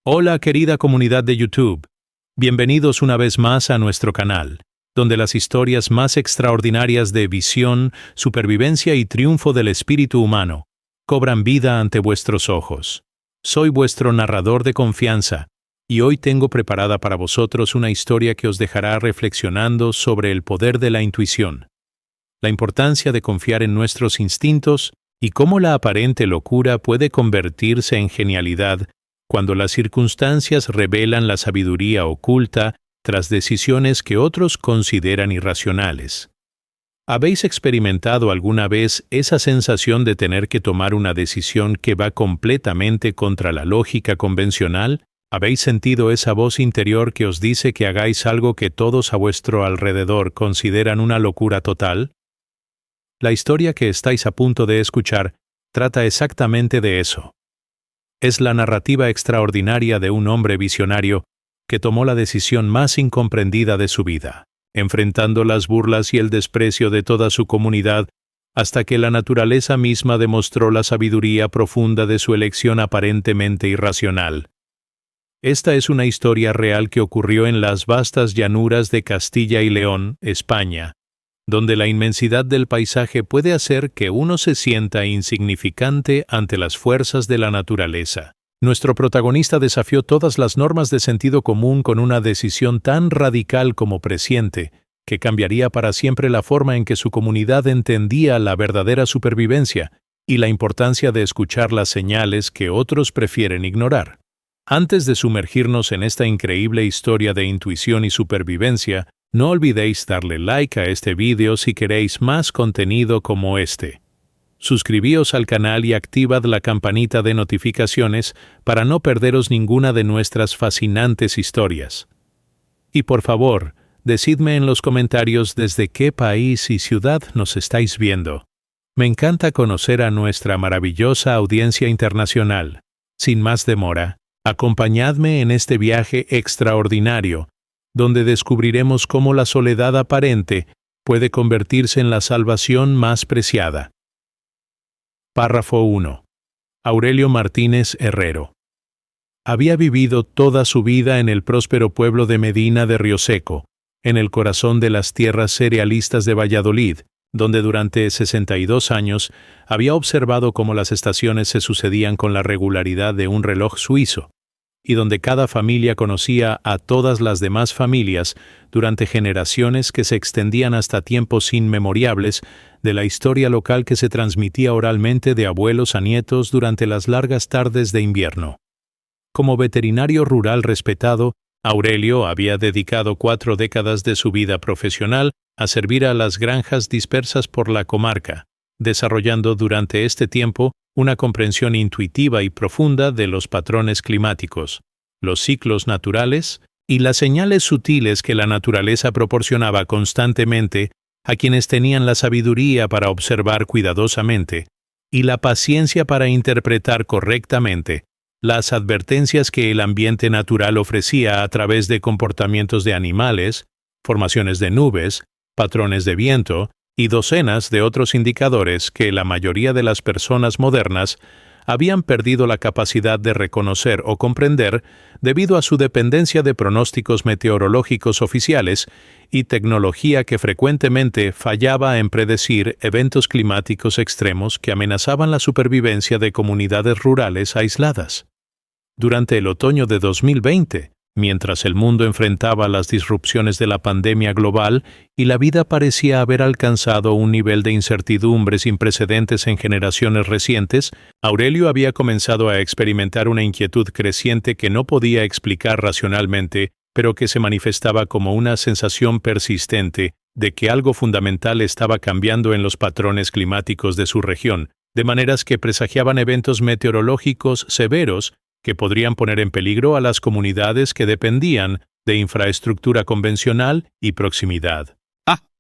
Hola querida comunidad de YouTube, bienvenidos una vez más a nuestro canal, donde las historias más extraordinarias de visión, supervivencia y triunfo del espíritu humano cobran vida ante vuestros ojos. Soy vuestro narrador de confianza, y hoy tengo preparada para vosotros una historia que os dejará reflexionando sobre el poder de la intuición, la importancia de confiar en nuestros instintos y cómo la aparente locura puede convertirse en genialidad cuando las circunstancias revelan la sabiduría oculta tras decisiones que otros consideran irracionales. ¿Habéis experimentado alguna vez esa sensación de tener que tomar una decisión que va completamente contra la lógica convencional? ¿Habéis sentido esa voz interior que os dice que hagáis algo que todos a vuestro alrededor consideran una locura total? La historia que estáis a punto de escuchar trata exactamente de eso. Es la narrativa extraordinaria de un hombre visionario que tomó la decisión más incomprendida de su vida, enfrentando las burlas y el desprecio de toda su comunidad, hasta que la naturaleza misma demostró la sabiduría profunda de su elección aparentemente irracional. Esta es una historia real que ocurrió en las vastas llanuras de Castilla y León, España, donde la inmensidad del paisaje puede hacer que uno se sienta insignificante ante las fuerzas de la naturaleza. Nuestro protagonista desafió todas las normas de sentido común con una decisión tan radical como presciente, que cambiaría para siempre la forma en que su comunidad entendía la verdadera supervivencia y la importancia de escuchar las señales que otros prefieren ignorar. Antes de sumergirnos en esta increíble historia de intuición y supervivencia, no olvidéis darle like a este vídeo si queréis más contenido como este. Suscribíos al canal y activad la campanita de notificaciones para no perderos ninguna de nuestras fascinantes historias. Y por favor, decidme en los comentarios desde qué país y ciudad nos estáis viendo. Me encanta conocer a nuestra maravillosa audiencia internacional. Sin más demora, acompañadme en este viaje extraordinario, donde descubriremos cómo la soledad aparente puede convertirse en la salvación más preciada. Párrafo 1. Aurelio Martínez Herrero. Había vivido toda su vida en el próspero pueblo de Medina de Rioseco, en el corazón de las tierras cerealistas de Valladolid, donde durante 62 años había observado cómo las estaciones se sucedían con la regularidad de un reloj suizo, y donde cada familia conocía a todas las demás familias durante generaciones que se extendían hasta tiempos inmemorables de la historia local que se transmitía oralmente de abuelos a nietos durante las largas tardes de invierno. Como veterinario rural respetado, Aurelio había dedicado 4 décadas de su vida profesional a servir a las granjas dispersas por la comarca, desarrollando durante este tiempo una comprensión intuitiva y profunda de los patrones climáticos, los ciclos naturales y las señales sutiles que la naturaleza proporcionaba constantemente a quienes tenían la sabiduría para observar cuidadosamente y la paciencia para interpretar correctamente las advertencias que el ambiente natural ofrecía a través de comportamientos de animales, formaciones de nubes, patrones de viento y docenas de otros indicadores que la mayoría de las personas modernas habían perdido la capacidad de reconocer o comprender debido a su dependencia de pronósticos meteorológicos oficiales y tecnología que frecuentemente fallaba en predecir eventos climáticos extremos que amenazaban la supervivencia de comunidades rurales aisladas. Durante el otoño de 2020, mientras el mundo enfrentaba las disrupciones de la pandemia global y la vida parecía haber alcanzado un nivel de incertidumbre sin precedentes en generaciones recientes, Aurelio había comenzado a experimentar una inquietud creciente que no podía explicar racionalmente, pero que se manifestaba como una sensación persistente de que algo fundamental estaba cambiando en los patrones climáticos de su región, de maneras que presagiaban eventos meteorológicos severos que podrían poner en peligro a las comunidades que dependían de infraestructura convencional y proximidad.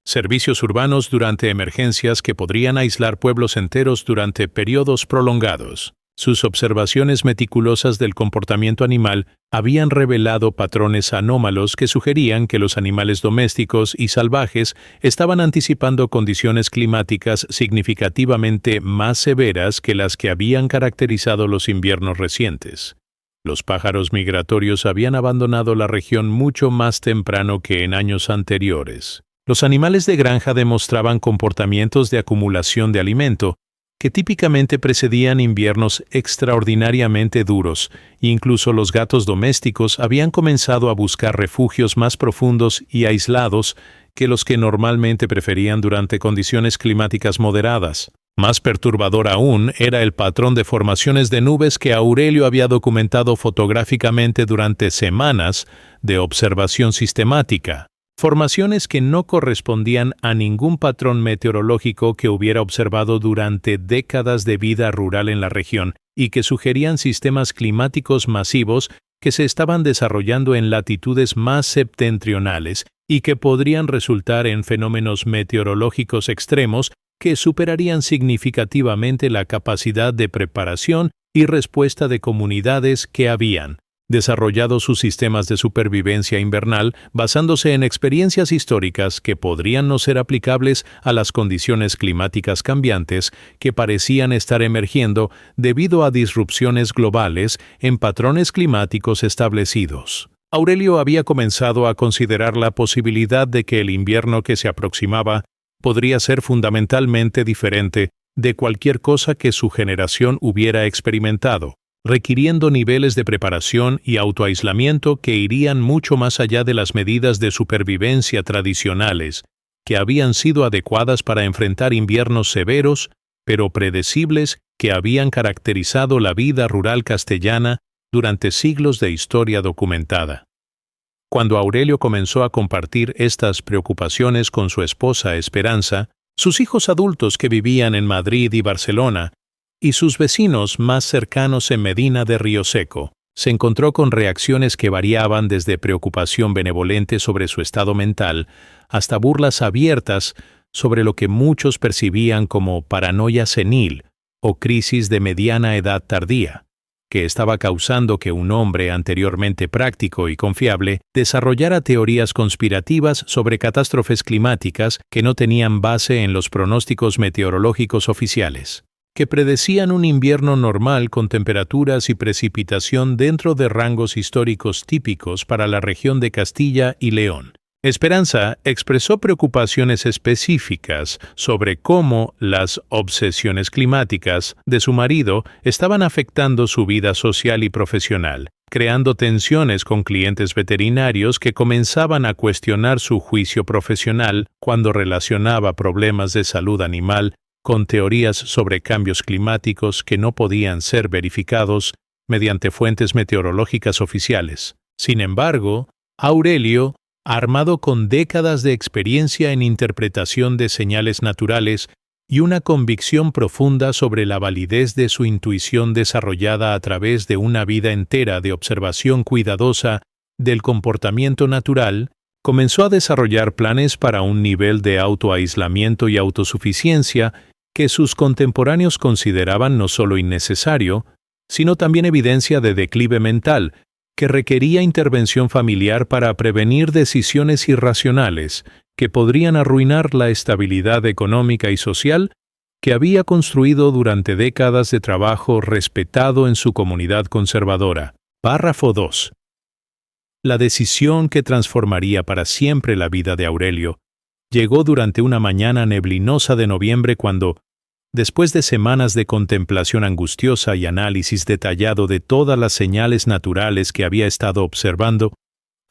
Servicios urbanos durante emergencias que podrían aislar pueblos enteros durante periodos prolongados. Sus observaciones meticulosas del comportamiento animal habían revelado patrones anómalos que sugerían que los animales domésticos y salvajes estaban anticipando condiciones climáticas significativamente más severas que las que habían caracterizado los inviernos recientes. Los pájaros migratorios habían abandonado la región mucho más temprano que en años anteriores. Los animales de granja demostraban comportamientos de acumulación de alimento que típicamente precedían inviernos extraordinariamente duros, e incluso los gatos domésticos habían comenzado a buscar refugios más profundos y aislados que los que normalmente preferían durante condiciones climáticas moderadas. Más perturbador aún era el patrón de formaciones de nubes que Aurelio había documentado fotográficamente durante semanas de observación sistemática. Formaciones que no correspondían a ningún patrón meteorológico que hubiera observado durante décadas de vida rural en la región y que sugerían sistemas climáticos masivos que se estaban desarrollando en latitudes más septentrionales y que podrían resultar en fenómenos meteorológicos extremos que superarían significativamente la capacidad de preparación y respuesta de comunidades que habían desarrollado sus sistemas de supervivencia invernal basándose en experiencias históricas que podrían no ser aplicables a las condiciones climáticas cambiantes que parecían estar emergiendo debido a disrupciones globales en patrones climáticos establecidos. Aurelio había comenzado a considerar la posibilidad de que el invierno que se aproximaba podría ser fundamentalmente diferente de cualquier cosa que su generación hubiera experimentado, requiriendo niveles de preparación y autoaislamiento que irían mucho más allá de las medidas de supervivencia tradicionales, que habían sido adecuadas para enfrentar inviernos severos, pero predecibles, que habían caracterizado la vida rural castellana durante siglos de historia documentada. Cuando Aurelio comenzó a compartir estas preocupaciones con su esposa Esperanza, sus hijos adultos que vivían en Madrid y Barcelona, y sus vecinos más cercanos en Medina de Rioseco, se encontró con reacciones que variaban desde preocupación benevolente sobre su estado mental hasta burlas abiertas sobre lo que muchos percibían como paranoia senil o crisis de mediana edad tardía, que estaba causando que un hombre anteriormente práctico y confiable desarrollara teorías conspirativas sobre catástrofes climáticas que no tenían base en los pronósticos meteorológicos oficiales, que predecían un invierno normal con temperaturas y precipitación dentro de rangos históricos típicos para la región de Castilla y León. Esperanza expresó preocupaciones específicas sobre cómo las obsesiones climáticas de su marido estaban afectando su vida social y profesional, creando tensiones con clientes veterinarios que comenzaban a cuestionar su juicio profesional cuando relacionaba problemas de salud animal con teorías sobre cambios climáticos que no podían ser verificados mediante fuentes meteorológicas oficiales. Sin embargo, Aurelio, armado con décadas de experiencia en interpretación de señales naturales y una convicción profunda sobre la validez de su intuición desarrollada a través de una vida entera de observación cuidadosa del comportamiento natural, comenzó a desarrollar planes para un nivel de autoaislamiento y autosuficiencia que sus contemporáneos consideraban no solo innecesario, sino también evidencia de declive mental, que requería intervención familiar para prevenir decisiones irracionales que podrían arruinar la estabilidad económica y social que había construido durante décadas de trabajo respetado en su comunidad conservadora. Párrafo 2. La decisión que transformaría para siempre la vida de Aurelio llegó durante una mañana neblinosa de noviembre cuando, después de semanas de contemplación angustiosa y análisis detallado de todas las señales naturales que había estado observando,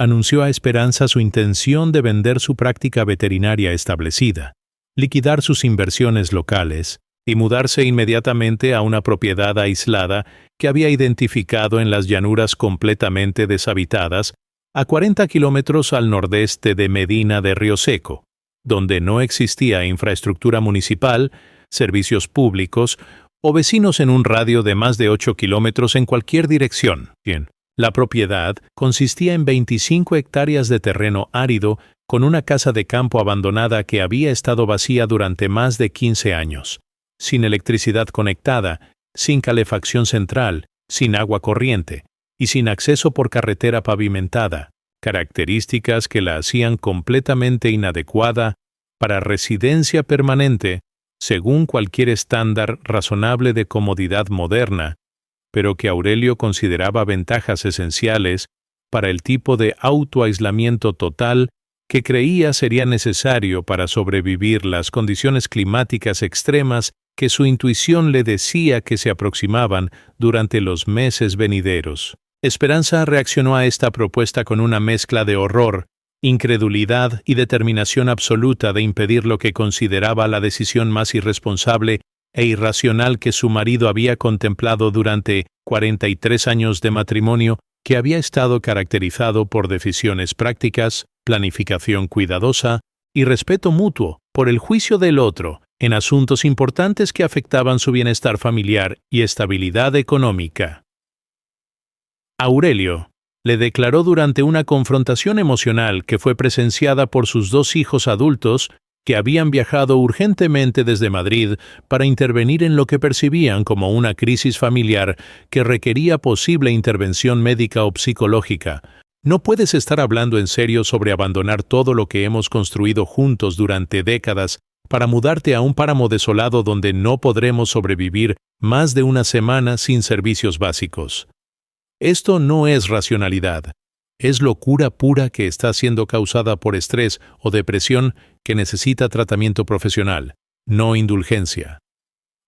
anunció a Esperanza su intención de vender su práctica veterinaria establecida, liquidar sus inversiones locales y mudarse inmediatamente a una propiedad aislada que había identificado en las llanuras completamente deshabitadas a 40 kilómetros al nordeste de Medina de Rioseco, donde no existía infraestructura municipal, servicios públicos o vecinos en un radio de más de 8 kilómetros en cualquier dirección. Bien, la propiedad consistía en 25 hectáreas de terreno árido con una casa de campo abandonada que había estado vacía durante más de 15 años, sin electricidad conectada, sin calefacción central, sin agua corriente y sin acceso por carretera pavimentada, características que la hacían completamente inadecuada para residencia permanente según cualquier estándar razonable de comodidad moderna, pero que Aurelio consideraba ventajas esenciales para el tipo de autoaislamiento total que creía sería necesario para sobrevivir las condiciones climáticas extremas que su intuición le decía que se aproximaban durante los meses venideros. Esperanza reaccionó a esta propuesta con una mezcla de horror, incredulidad y determinación absoluta de impedir lo que consideraba la decisión más irresponsable e irracional que su marido había contemplado durante 43 años de matrimonio, que había estado caracterizado por decisiones prácticas, planificación cuidadosa y respeto mutuo por el juicio del otro en asuntos importantes que afectaban su bienestar familiar y estabilidad económica. Aurelio le declaró durante una confrontación emocional que fue presenciada por sus 2 hijos adultos que habían viajado urgentemente desde Madrid para intervenir en lo que percibían como una crisis familiar que requería posible intervención médica o psicológica. No puedes estar hablando en serio sobre abandonar todo lo que hemos construido juntos durante décadas para mudarte a un páramo desolado donde no podremos sobrevivir más de una semana sin servicios básicos. Esto no es racionalidad. Es locura pura que está siendo causada por estrés o depresión que necesita tratamiento profesional, no indulgencia.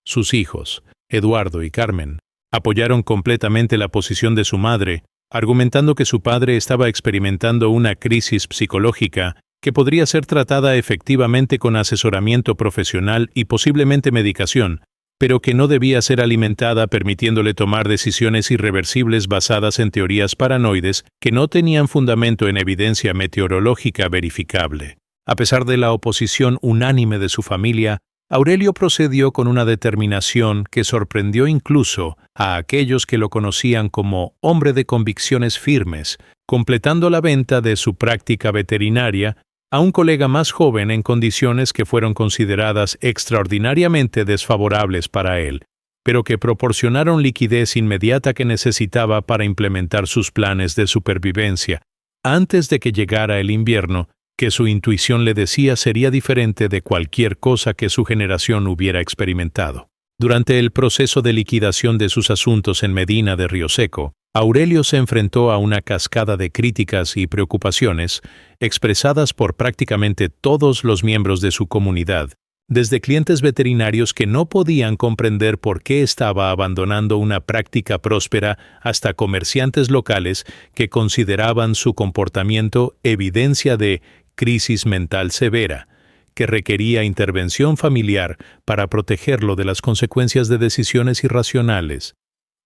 Sus hijos, Eduardo y Carmen, apoyaron completamente la posición de su madre, argumentando que su padre estaba experimentando una crisis psicológica que podría ser tratada efectivamente con asesoramiento profesional y posiblemente medicación, pero que no debía ser alimentada permitiéndole tomar decisiones irreversibles basadas en teorías paranoides que no tenían fundamento en evidencia meteorológica verificable. A pesar de la oposición unánime de su familia, Aurelio procedió con una determinación que sorprendió incluso a aquellos que lo conocían como hombre de convicciones firmes, completando la venta de su práctica veterinaria a un colega más joven en condiciones que fueron consideradas extraordinariamente desfavorables para él, pero que proporcionaron liquidez inmediata que necesitaba para implementar sus planes de supervivencia, antes de que llegara el invierno, que su intuición le decía sería diferente de cualquier cosa que su generación hubiera experimentado. Durante el proceso de liquidación de sus asuntos en Medina de Rioseco, Aurelio se enfrentó a una cascada de críticas y preocupaciones expresadas por prácticamente todos los miembros de su comunidad, desde clientes veterinarios que no podían comprender por qué estaba abandonando una práctica próspera hasta comerciantes locales que consideraban su comportamiento evidencia de crisis mental severa, que requería intervención familiar para protegerlo de las consecuencias de decisiones irracionales.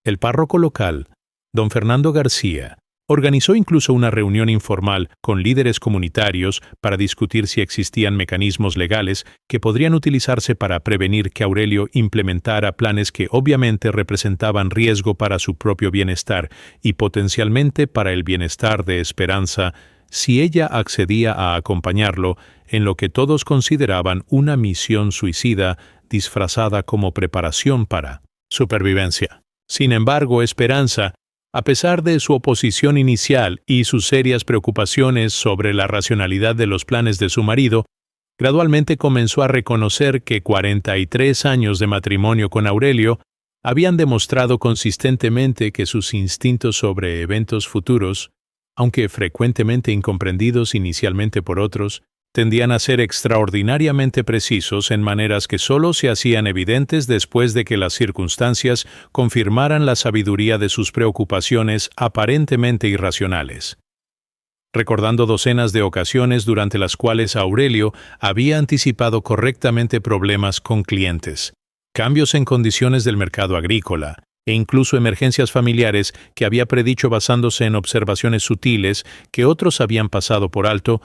El párroco local, don Fernando García, organizó incluso una reunión informal con líderes comunitarios para discutir si existían mecanismos legales que podrían utilizarse para prevenir que Aurelio implementara planes que obviamente representaban riesgo para su propio bienestar y potencialmente para el bienestar de Esperanza si ella accedía a acompañarlo en lo que todos consideraban una misión suicida disfrazada como preparación para supervivencia. Sin embargo, Esperanza, a pesar de su oposición inicial y sus serias preocupaciones sobre la racionalidad de los planes de su marido, gradualmente comenzó a reconocer que 43 años de matrimonio con Aurelio habían demostrado consistentemente que sus instintos sobre eventos futuros, aunque frecuentemente incomprendidos inicialmente por otros, tendían a ser extraordinariamente precisos en maneras que solo se hacían evidentes después de que las circunstancias confirmaran la sabiduría de sus preocupaciones aparentemente irracionales. Recordando docenas de ocasiones durante las cuales Aurelio había anticipado correctamente problemas con clientes, cambios en condiciones del mercado agrícola, e incluso emergencias familiares que había predicho basándose en observaciones sutiles que otros habían pasado por alto,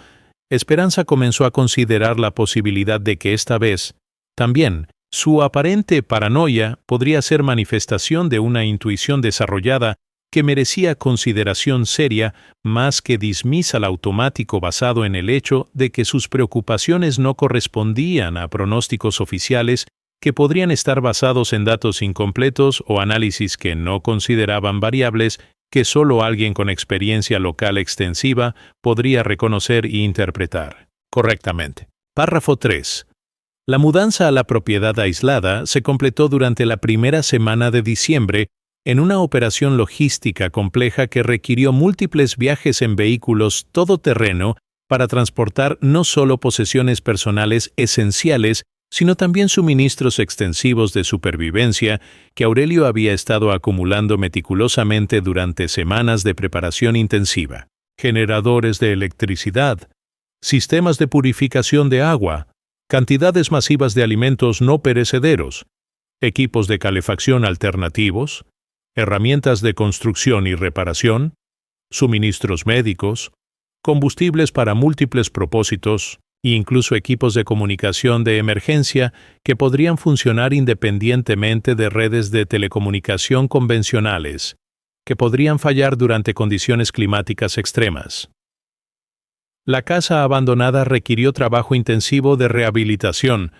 Esperanza comenzó a considerar la posibilidad de que esta vez, también, su aparente paranoia podría ser manifestación de una intuición desarrollada que merecía consideración seria más que dismisal automático basado en el hecho de que sus preocupaciones no correspondían a pronósticos oficiales que podrían estar basados en datos incompletos o análisis que no consideraban variables que solo alguien con experiencia local extensiva podría reconocer e interpretar correctamente. Párrafo 3. La mudanza a la propiedad aislada se completó durante la primera semana de diciembre En una operación logística compleja que requirió múltiples viajes en vehículos todoterreno para transportar no solo posesiones personales esenciales, sino también suministros extensivos de supervivencia que Aurelio había estado acumulando meticulosamente durante semanas de preparación intensiva. Generadores de electricidad, sistemas de purificación de agua, cantidades masivas de alimentos no perecederos, equipos de calefacción alternativos, herramientas de construcción y reparación, suministros médicos, combustibles para múltiples propósitos e incluso equipos de comunicación de emergencia que podrían funcionar independientemente de redes de telecomunicación convencionales, que podrían fallar durante condiciones climáticas extremas. La casa abandonada requirió trabajo intensivo de rehabilitación,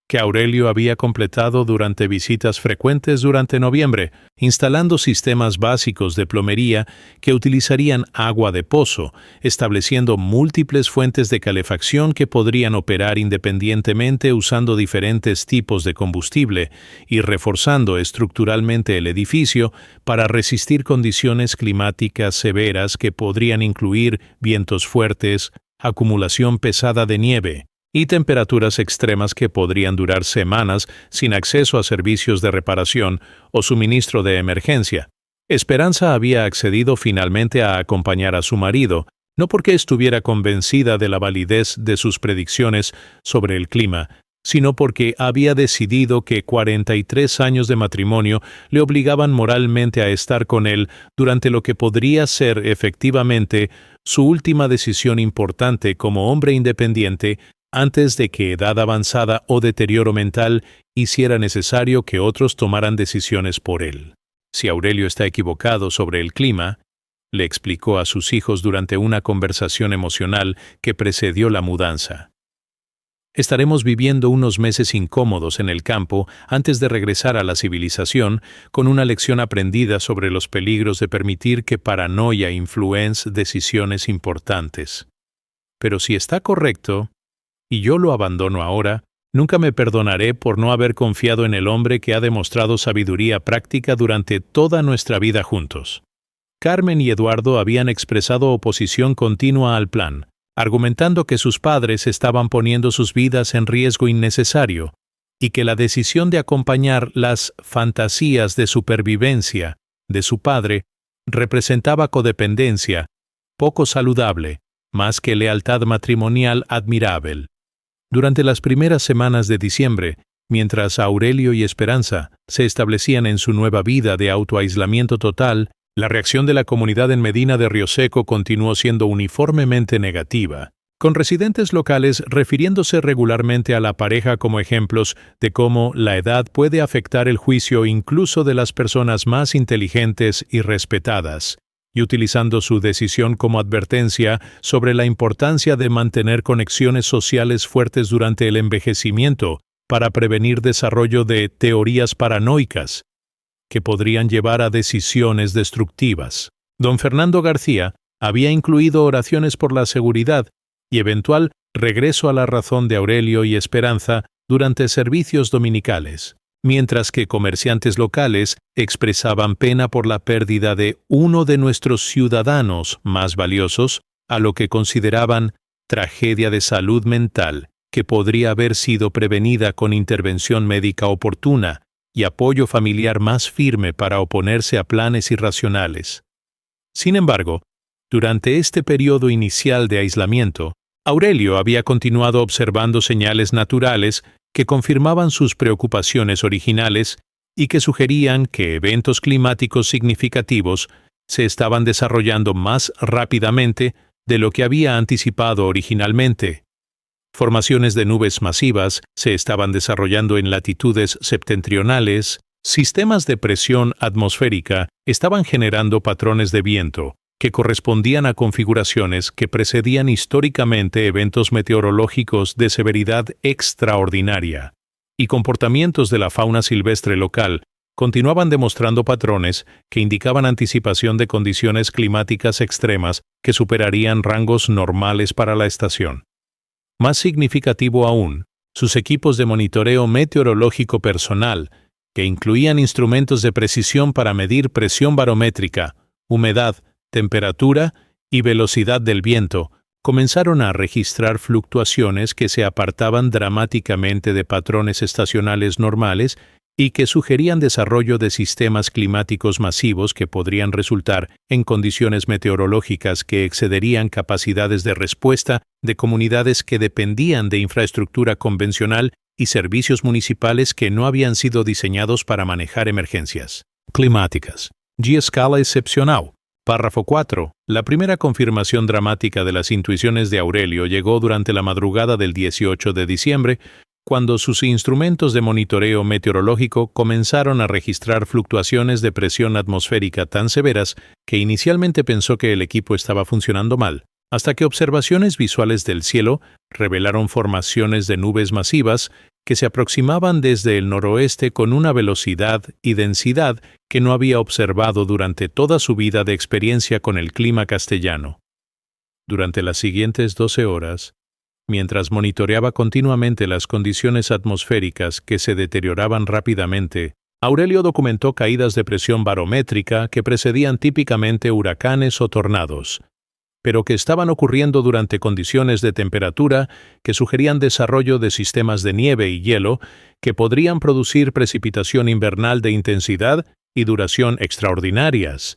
que Aurelio había completado durante visitas frecuentes durante noviembre, instalando sistemas básicos de plomería que utilizarían agua de pozo, estableciendo múltiples fuentes de calefacción que podrían operar independientemente usando diferentes tipos de combustible y reforzando estructuralmente el edificio para resistir condiciones climáticas severas que podrían incluir vientos fuertes, acumulación pesada de nieve y temperaturas extremas que podrían durar semanas sin acceso a servicios de reparación o suministro de emergencia. Esperanza había accedido finalmente a acompañar a su marido, no porque estuviera convencida de la validez de sus predicciones sobre el clima, sino porque había decidido que 43 años de matrimonio le obligaban moralmente a estar con él durante lo que podría ser efectivamente su última decisión importante como hombre independiente antes de que edad avanzada o deterioro mental hiciera necesario que otros tomaran decisiones por él. Si Aurelio está equivocado sobre el clima, le explicó a sus hijos durante una conversación emocional que precedió la mudanza. Estaremos viviendo unos meses incómodos en el campo antes de regresar a la civilización con una lección aprendida sobre los peligros de permitir que paranoia influencie decisiones importantes. Pero si está correcto, y yo lo abandono ahora, nunca me perdonaré por no haber confiado en el hombre que ha demostrado sabiduría práctica durante toda nuestra vida juntos. Carmen y Eduardo habían expresado oposición continua al plan, argumentando que sus padres estaban poniendo sus vidas en riesgo innecesario y que la decisión de acompañar las fantasías de supervivencia de su padre representaba codependencia, poco saludable, más que lealtad matrimonial admirable. Durante las primeras semanas de diciembre, mientras Aurelio y Esperanza se establecían en su nueva vida de autoaislamiento total, la reacción de la comunidad en Medina de Rioseco continuó siendo uniformemente negativa, con residentes locales refiriéndose regularmente a la pareja como ejemplos de cómo la edad puede afectar el juicio incluso de las personas más inteligentes y respetadas, y utilizando su decisión como advertencia sobre la importancia de mantener conexiones sociales fuertes durante el envejecimiento para prevenir desarrollo de teorías paranoicas que podrían llevar a decisiones destructivas. Don Fernando García había incluido oraciones por la seguridad y eventual regreso a la razón de Aurelio y Esperanza durante servicios dominicales, mientras que comerciantes locales expresaban pena por la pérdida de uno de nuestros ciudadanos más valiosos, a lo que consideraban tragedia de salud mental que podría haber sido prevenida con intervención médica oportuna y apoyo familiar más firme para oponerse a planes irracionales. Sin embargo, durante este periodo inicial de aislamiento, Aurelio había continuado observando señales naturales que confirmaban sus preocupaciones originales y que sugerían que eventos climáticos significativos se estaban desarrollando más rápidamente de lo que había anticipado originalmente. Formaciones de nubes masivas se estaban desarrollando en latitudes septentrionales, sistemas de presión atmosférica estaban generando patrones de viento que correspondían a configuraciones que precedían históricamente eventos meteorológicos de severidad extraordinaria, y comportamientos de la fauna silvestre local continuaban demostrando patrones que indicaban anticipación de condiciones climáticas extremas que superarían rangos normales para la estación. Más significativo aún, sus equipos de monitoreo meteorológico personal, que incluían instrumentos de precisión para medir presión barométrica, humedad, temperatura y velocidad del viento, comenzaron a registrar fluctuaciones que se apartaban dramáticamente de patrones estacionales normales y que sugerían desarrollo de sistemas climáticos masivos que podrían resultar en condiciones meteorológicas que excederían capacidades de respuesta de comunidades que dependían de infraestructura convencional y servicios municipales que no habían sido diseñados para manejar emergencias climáticas. Escala excepcional. Párrafo 4. La primera confirmación dramática de las intuiciones de Aurelio llegó durante la madrugada del 18 de diciembre, cuando sus instrumentos de monitoreo meteorológico comenzaron a registrar fluctuaciones de presión atmosférica tan severas que inicialmente pensó que el equipo estaba funcionando mal, hasta que observaciones visuales del cielo revelaron formaciones de nubes masivas que se aproximaban desde el noroeste con una velocidad y densidad que no había observado durante toda su vida de experiencia con el clima castellano. Durante las siguientes 12 horas, mientras monitoreaba continuamente las condiciones atmosféricas que se deterioraban rápidamente, Aurelio documentó caídas de presión barométrica que precedían típicamente huracanes o tornados, pero que estaban ocurriendo durante condiciones de temperatura que sugerían desarrollo de sistemas de nieve y hielo que podrían producir precipitación invernal de intensidad y duración extraordinarias.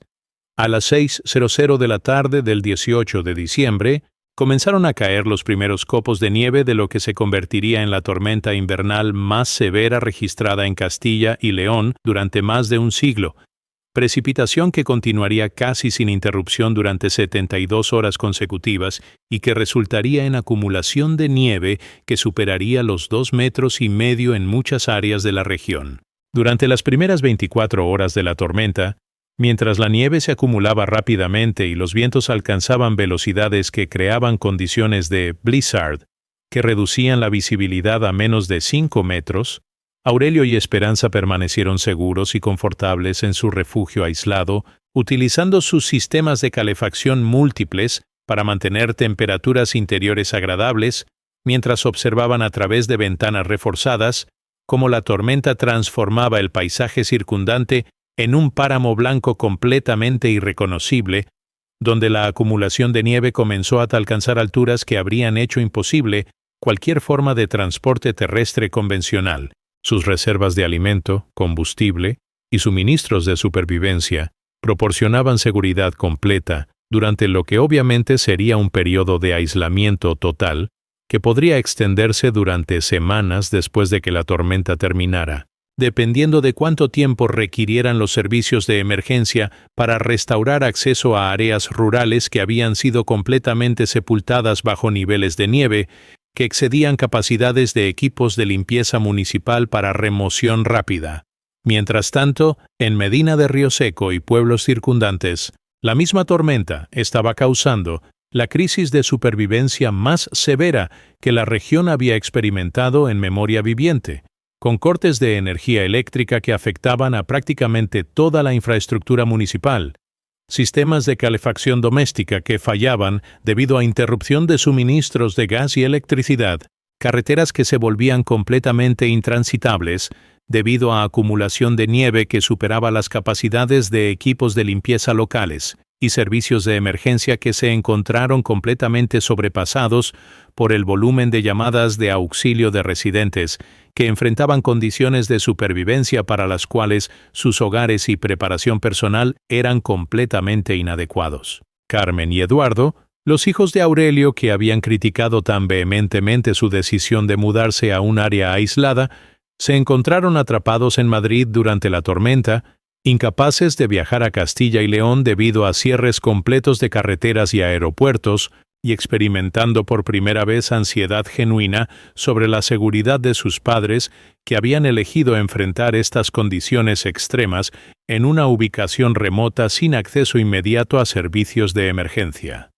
A las 6:00 de la tarde del 18 de diciembre, comenzaron a caer los primeros copos de nieve de lo que se convertiría en la tormenta invernal más severa registrada en Castilla y León durante más de un siglo, precipitación que continuaría casi sin interrupción durante 72 horas consecutivas y que resultaría en acumulación de nieve que superaría los 2,5 metros en muchas áreas de la región. Durante las primeras 24 horas de la tormenta, mientras la nieve se acumulaba rápidamente y los vientos alcanzaban velocidades que creaban condiciones de blizzard, que reducían la visibilidad a menos de 5 metros, Aurelio y Esperanza permanecieron seguros y confortables en su refugio aislado, utilizando sus sistemas de calefacción múltiples para mantener temperaturas interiores agradables, mientras observaban a través de ventanas reforzadas cómo la tormenta transformaba el paisaje circundante en un páramo blanco completamente irreconocible, donde la acumulación de nieve comenzó a alcanzar alturas que habrían hecho imposible cualquier forma de transporte terrestre convencional. Sus reservas de alimento, combustible y suministros de supervivencia proporcionaban seguridad completa durante lo que obviamente sería un periodo de aislamiento total que podría extenderse durante semanas después de que la tormenta terminara, dependiendo de cuánto tiempo requirieran los servicios de emergencia para restaurar acceso a áreas rurales que habían sido completamente sepultadas bajo niveles de nieve que excedían capacidades de equipos de limpieza municipal para remoción rápida. Mientras tanto, en Medina de Río Seco y pueblos circundantes, la misma tormenta estaba causando la crisis de supervivencia más severa que la región había experimentado en memoria viviente, con cortes de energía eléctrica que afectaban a prácticamente toda la infraestructura municipal, sistemas de calefacción doméstica que fallaban debido a interrupción de suministros de gas y electricidad, carreteras que se volvían completamente intransitables debido a acumulación de nieve que superaba las capacidades de equipos de limpieza locales, y servicios de emergencia que se encontraron completamente sobrepasados por el volumen de llamadas de auxilio de residentes que enfrentaban condiciones de supervivencia para las cuales sus hogares y preparación personal eran completamente inadecuados. Carmen y Eduardo, los hijos de Aurelio que habían criticado tan vehementemente su decisión de mudarse a un área aislada, se encontraron atrapados en Madrid durante la tormenta, incapaces de viajar a Castilla y León debido a cierres completos de carreteras y aeropuertos, y experimentando por primera vez ansiedad genuina sobre la seguridad de sus padres que habían elegido enfrentar estas condiciones extremas en una ubicación remota sin acceso inmediato a servicios de emergencia.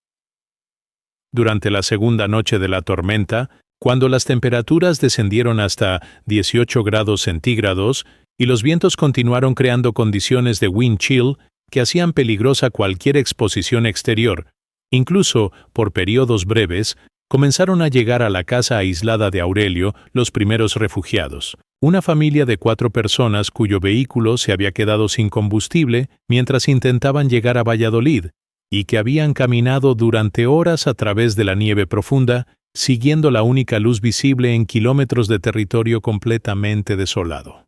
Durante la segunda noche de la tormenta, cuando las temperaturas descendieron hasta 18 grados centígrados y los vientos continuaron creando condiciones de wind chill que hacían peligrosa cualquier exposición exterior, incluso por periodos breves, comenzaron a llegar a la casa aislada de Aurelio los primeros refugiados, Una familia de 4 personas cuyo vehículo se había quedado sin combustible mientras intentaban llegar a Valladolid y que habían caminado durante horas a través de la nieve profunda, siguiendo la única luz visible en kilómetros de territorio completamente desolado.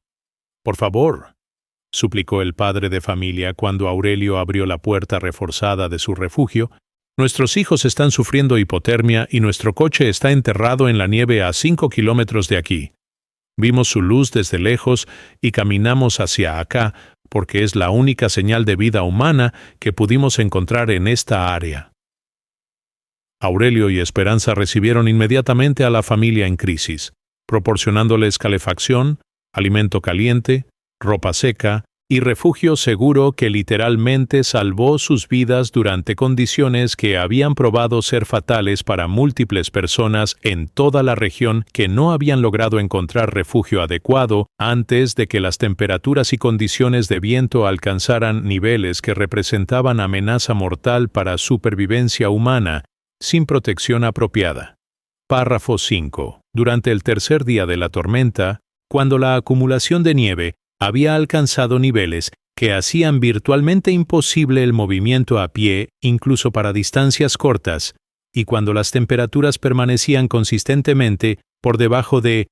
«Por favor», suplicó el padre de familia cuando Aurelio abrió la puerta reforzada de su refugio, «nuestros hijos están sufriendo hipotermia y nuestro coche está enterrado en la nieve a 5 kilómetros de aquí. Vimos su luz desde lejos y caminamos hacia acá porque es la única señal de vida humana que pudimos encontrar en esta área». Aurelio y Esperanza recibieron inmediatamente a la familia en crisis, proporcionándoles calefacción, alimento caliente, ropa seca y refugio seguro que literalmente salvó sus vidas durante condiciones que habían probado ser fatales para múltiples personas en toda la región que no habían logrado encontrar refugio adecuado antes de que las temperaturas y condiciones de viento alcanzaran niveles que representaban amenaza mortal para supervivencia humana sin protección apropiada. Párrafo 5. Durante el tercer día de la tormenta, cuando la acumulación de nieve había alcanzado niveles que hacían virtualmente imposible el movimiento a pie, incluso para distancias cortas, y cuando las temperaturas permanecían consistentemente por debajo de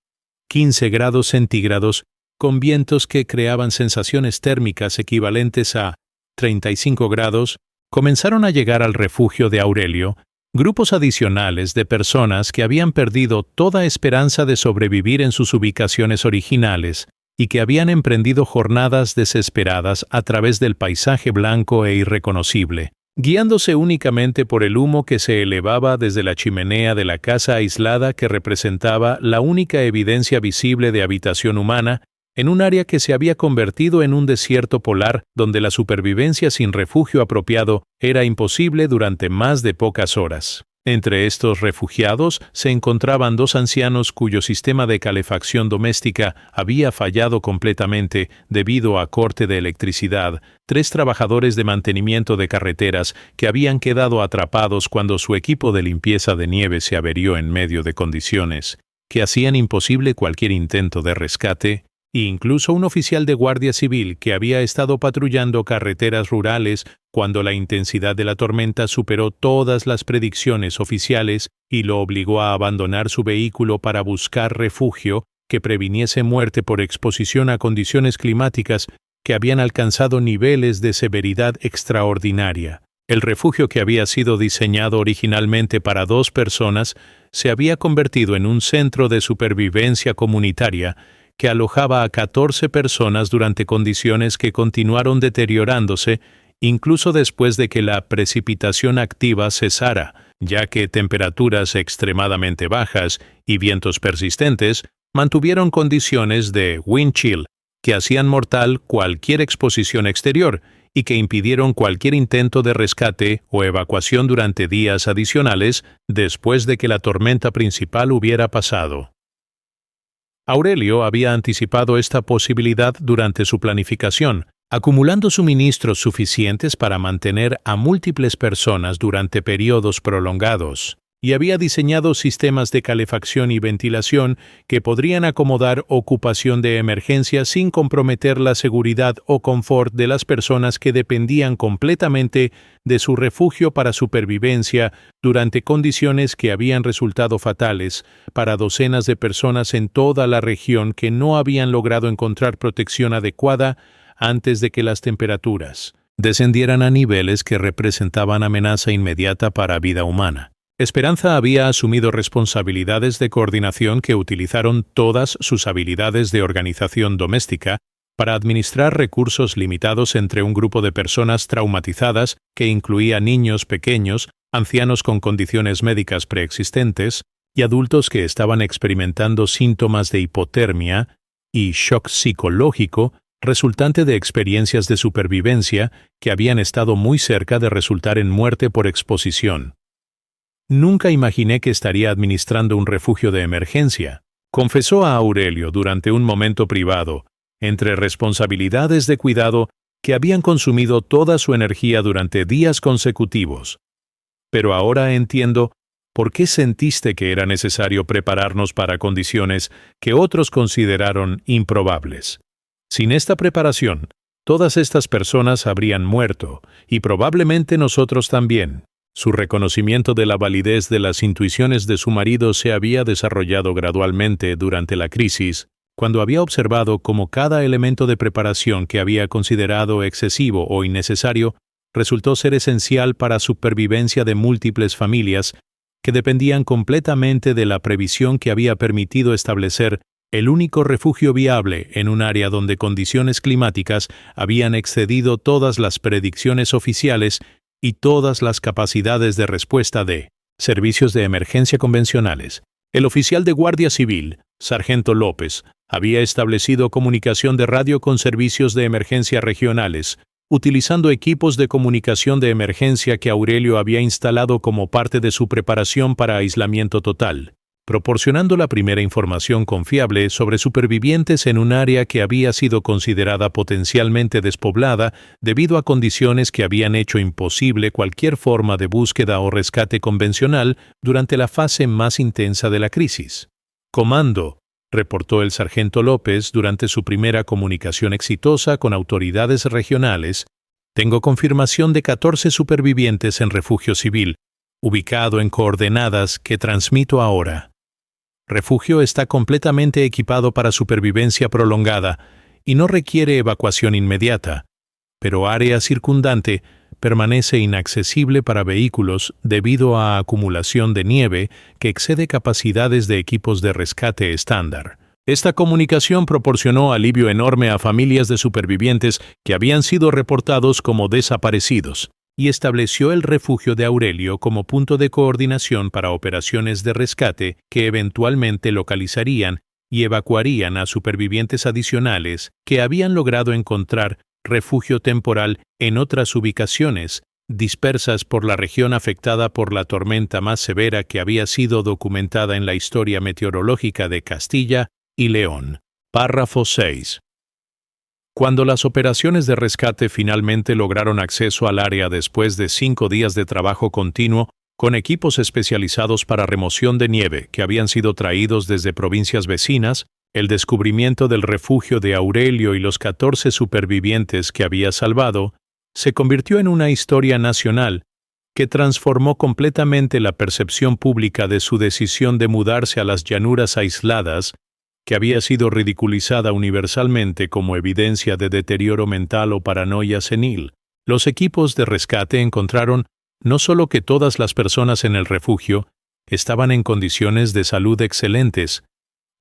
15 grados centígrados, con vientos que creaban sensaciones térmicas equivalentes a 35 grados, comenzaron a llegar al refugio de Aurelio grupos adicionales de personas que habían perdido toda esperanza de sobrevivir en sus ubicaciones originales y que habían emprendido jornadas desesperadas a través del paisaje blanco e irreconocible, guiándose únicamente por el humo que se elevaba desde la chimenea de la casa aislada que representaba la única evidencia visible de habitación humana en un área que se había convertido en un desierto polar donde la supervivencia sin refugio apropiado era imposible durante más de pocas horas. Entre estos refugiados se encontraban 2 ancianos cuyo sistema de calefacción doméstica había fallado completamente debido a corte de electricidad, 3 trabajadores de mantenimiento de carreteras que habían quedado atrapados cuando su equipo de limpieza de nieve se averió en medio de condiciones que hacían imposible cualquier intento de rescate, e incluso un oficial de Guardia Civil que había estado patrullando carreteras rurales cuando la intensidad de la tormenta superó todas las predicciones oficiales y lo obligó a abandonar su vehículo para buscar refugio que previniese muerte por exposición a condiciones climáticas que habían alcanzado niveles de severidad extraordinaria. El refugio que había sido diseñado originalmente para 2 personas se había convertido en un centro de supervivencia comunitaria que alojaba a 14 personas durante condiciones que continuaron deteriorándose incluso después de que la precipitación activa cesara, ya que temperaturas extremadamente bajas y vientos persistentes mantuvieron condiciones de wind chill que hacían mortal cualquier exposición exterior y que impidieron cualquier intento de rescate o evacuación durante días adicionales después de que la tormenta principal hubiera pasado. Aurelio había anticipado esta posibilidad durante su planificación, acumulando suministros suficientes para mantener a múltiples personas durante periodos prolongados, y había diseñado sistemas de calefacción y ventilación que podrían acomodar ocupación de emergencia sin comprometer la seguridad o confort de las personas que dependían completamente de su refugio para supervivencia durante condiciones que habían resultado fatales para docenas de personas en toda la región que no habían logrado encontrar protección adecuada antes de que las temperaturas descendieran a niveles que representaban amenaza inmediata para vida humana. Esperanza había asumido responsabilidades de coordinación que utilizaron todas sus habilidades de organización doméstica para administrar recursos limitados entre un grupo de personas traumatizadas que incluía niños pequeños, ancianos con condiciones médicas preexistentes y adultos que estaban experimentando síntomas de hipotermia y shock psicológico resultante de experiencias de supervivencia que habían estado muy cerca de resultar en muerte por exposición. «Nunca imaginé que estaría administrando un refugio de emergencia», confesó a Aurelio durante un momento privado, entre responsabilidades de cuidado que habían consumido toda su energía durante días consecutivos. «Pero ahora entiendo ¿Por qué sentiste que era necesario prepararnos para condiciones que otros consideraron improbables? Sin esta preparación, todas estas personas habrían muerto, y probablemente nosotros también. Su reconocimiento de la validez de las intuiciones de su marido se había desarrollado gradualmente durante la crisis, cuando había observado cómo cada elemento de preparación que había considerado excesivo o innecesario resultó ser esencial para la supervivencia de múltiples familias que dependían completamente de la previsión que había permitido establecer el único refugio viable en un área donde condiciones climáticas habían excedido todas las predicciones oficiales y todas las capacidades de respuesta de servicios de emergencia convencionales. El oficial de Guardia Civil, Sargento López, había establecido comunicación de radio con servicios de emergencia regionales, utilizando equipos de comunicación de emergencia que Aurelio había instalado como parte de su preparación para aislamiento total, proporcionando la primera información confiable sobre supervivientes en un área que había sido considerada potencialmente despoblada debido a condiciones que habían hecho imposible cualquier forma de búsqueda o rescate convencional durante la fase más intensa de la crisis. Comando, reportó el sargento López durante su primera comunicación exitosa con autoridades regionales, tengo confirmación de 14 supervivientes en refugio civil, ubicado en coordenadas que transmito ahora. Refugio está completamente equipado para supervivencia prolongada y no requiere evacuación inmediata, pero área circundante permanece inaccesible para vehículos debido a acumulación de nieve que excede capacidades de equipos de rescate estándar. Esta comunicación proporcionó alivio enorme a familias de supervivientes que habían sido reportados como desaparecidos, y estableció el refugio de Aurelio como punto de coordinación para operaciones de rescate que eventualmente localizarían y evacuarían a supervivientes adicionales que habían logrado encontrar refugio temporal en otras ubicaciones, dispersas por la región afectada por la tormenta más severa que había sido documentada en la historia meteorológica de Castilla y León. Párrafo 6. Cuando las operaciones de rescate finalmente lograron acceso al área después de 5 días de trabajo continuo, con equipos especializados para remoción de nieve que habían sido traídos desde provincias vecinas, el descubrimiento del refugio de Aurelio y los 14 supervivientes que había salvado, se convirtió en una historia nacional que transformó completamente la percepción pública de su decisión de mudarse a las llanuras aisladas, que había sido ridiculizada universalmente como evidencia de deterioro mental o paranoia senil. Los equipos de rescate encontraron no solo que todas las personas en el refugio estaban en condiciones de salud excelentes,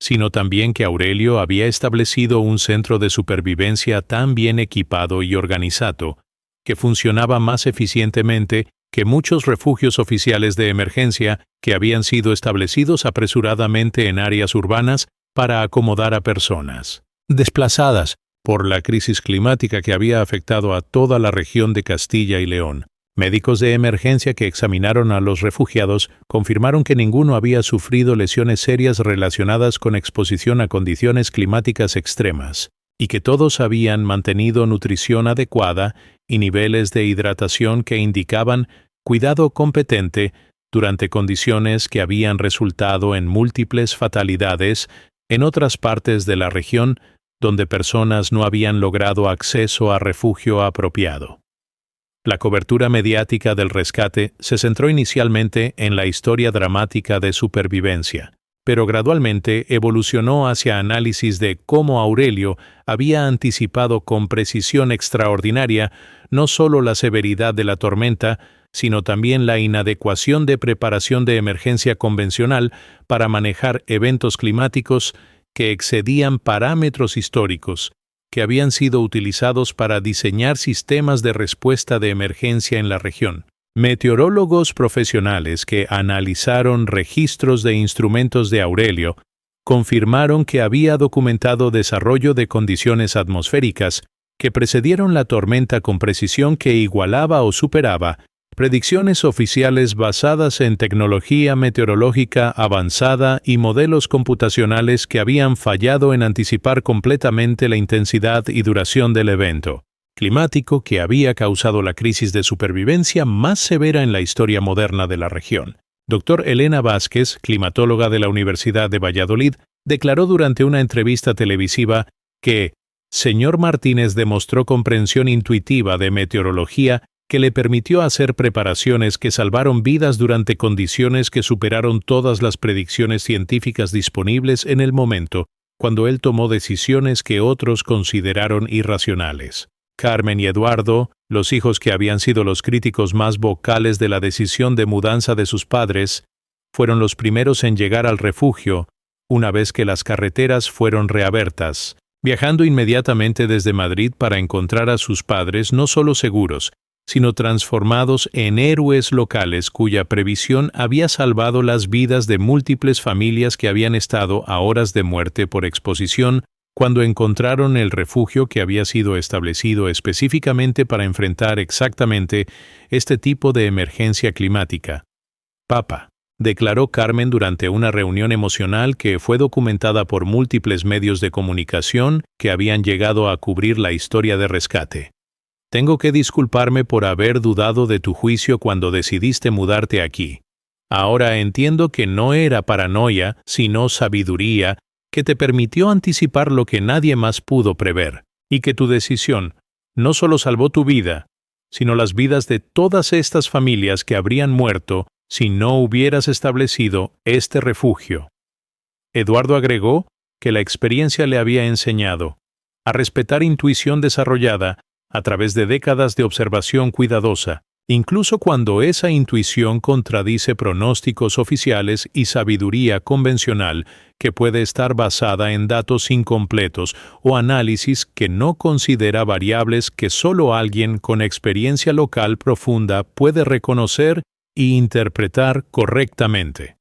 sino también que Aurelio había establecido un centro de supervivencia tan bien equipado y organizado, que funcionaba más eficientemente que muchos refugios oficiales de emergencia que habían sido establecidos apresuradamente en áreas urbanas para acomodar a personas desplazadas por la crisis climática que había afectado a toda la región de Castilla y León. Médicos de emergencia que examinaron a los refugiados confirmaron que ninguno había sufrido lesiones serias relacionadas con exposición a condiciones climáticas extremas, y que todos habían mantenido nutrición adecuada y niveles de hidratación que indicaban cuidado competente durante condiciones que habían resultado en múltiples fatalidades en otras partes de la región donde personas no habían logrado acceso a refugio apropiado. La cobertura mediática del rescate se centró inicialmente en la historia dramática de supervivencia, pero gradualmente evolucionó hacia análisis de cómo Aurelio había anticipado con precisión extraordinaria no solo la severidad de la tormenta, sino también la inadecuación de preparación de emergencia convencional para manejar eventos climáticos que excedían parámetros históricos, que habían sido utilizados para diseñar sistemas de respuesta de emergencia en la región. Meteorólogos profesionales que analizaron registros de instrumentos de Aurelio confirmaron que había documentado desarrollo de condiciones atmosféricas que precedieron la tormenta con precisión que igualaba o superaba predicciones oficiales basadas en tecnología meteorológica avanzada y modelos computacionales que habían fallado en anticipar completamente la intensidad y duración del evento climático que había causado la crisis de supervivencia más severa en la historia moderna de la región. Dr. Elena Vázquez, climatóloga de la Universidad de Valladolid, declaró durante una entrevista televisiva que Sr. Martínez demostró comprensión intuitiva de meteorología que le permitió hacer preparaciones que salvaron vidas durante condiciones que superaron todas las predicciones científicas disponibles en el momento, cuando él tomó decisiones que otros consideraron irracionales. Carmen y Eduardo, los hijos que habían sido los críticos más vocales de la decisión de mudanza de sus padres, fueron los primeros en llegar al refugio, una vez que las carreteras fueron reabiertas, viajando inmediatamente desde Madrid para encontrar a sus padres no solo seguros, sino transformados en héroes locales cuya previsión había salvado las vidas de múltiples familias que habían estado a horas de muerte por exposición cuando encontraron el refugio que había sido establecido específicamente para enfrentar exactamente este tipo de emergencia climática. Papá, declaró Carmen durante una reunión emocional que fue documentada por múltiples medios de comunicación que habían llegado a cubrir la historia de rescate. Tengo que disculparme por haber dudado de tu juicio cuando decidiste mudarte aquí. Ahora entiendo que no era paranoia, sino sabiduría, que te permitió anticipar lo que nadie más pudo prever, y que tu decisión no solo salvó tu vida, sino las vidas de todas estas familias que habrían muerto si no hubieras establecido este refugio. Eduardo agregó que la experiencia le había enseñado a respetar intuición desarrollada a través de décadas de observación cuidadosa, incluso cuando esa intuición contradice pronósticos oficiales y sabiduría convencional que puede estar basada en datos incompletos o análisis que no considera variables que solo alguien con experiencia local profunda puede reconocer y interpretar correctamente.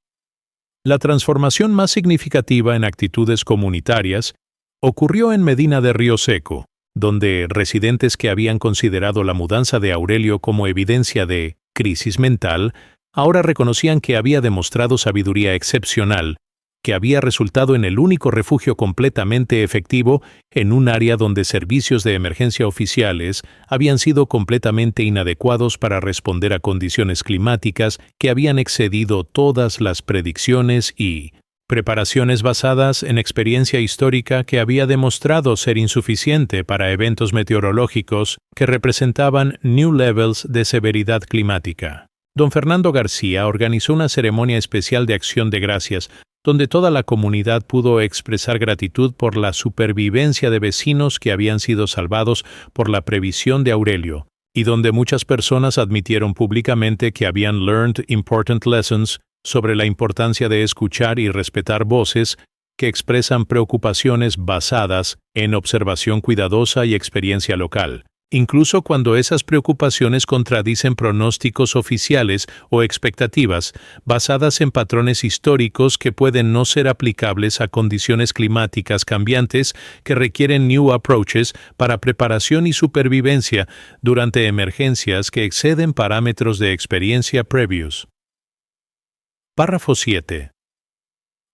La transformación más significativa en actitudes comunitarias ocurrió en Medina de Río Seco, donde residentes que habían considerado la mudanza de Aurelio como evidencia de crisis mental, ahora reconocían que había demostrado sabiduría excepcional, que había resultado en el único refugio completamente efectivo en un área donde servicios de emergencia oficiales habían sido completamente inadecuados para responder a condiciones climáticas que habían excedido todas las predicciones y preparaciones basadas en experiencia histórica que había demostrado ser insuficiente para eventos meteorológicos que representaban new levels de severidad climática. Don Fernando García organizó una ceremonia especial de acción de gracias, donde toda la comunidad pudo expresar gratitud por la supervivencia de vecinos que habían sido salvados por la previsión de Aurelio, y donde muchas personas admitieron públicamente que habían learned important lessons sobre la importancia de escuchar y respetar voces que expresan preocupaciones basadas en observación cuidadosa y experiencia local, incluso cuando esas preocupaciones contradicen pronósticos oficiales o expectativas basadas en patrones históricos que pueden no ser aplicables a condiciones climáticas cambiantes que requieren new approaches para preparación y supervivencia durante emergencias que exceden parámetros de experiencia previos. Párrafo 7.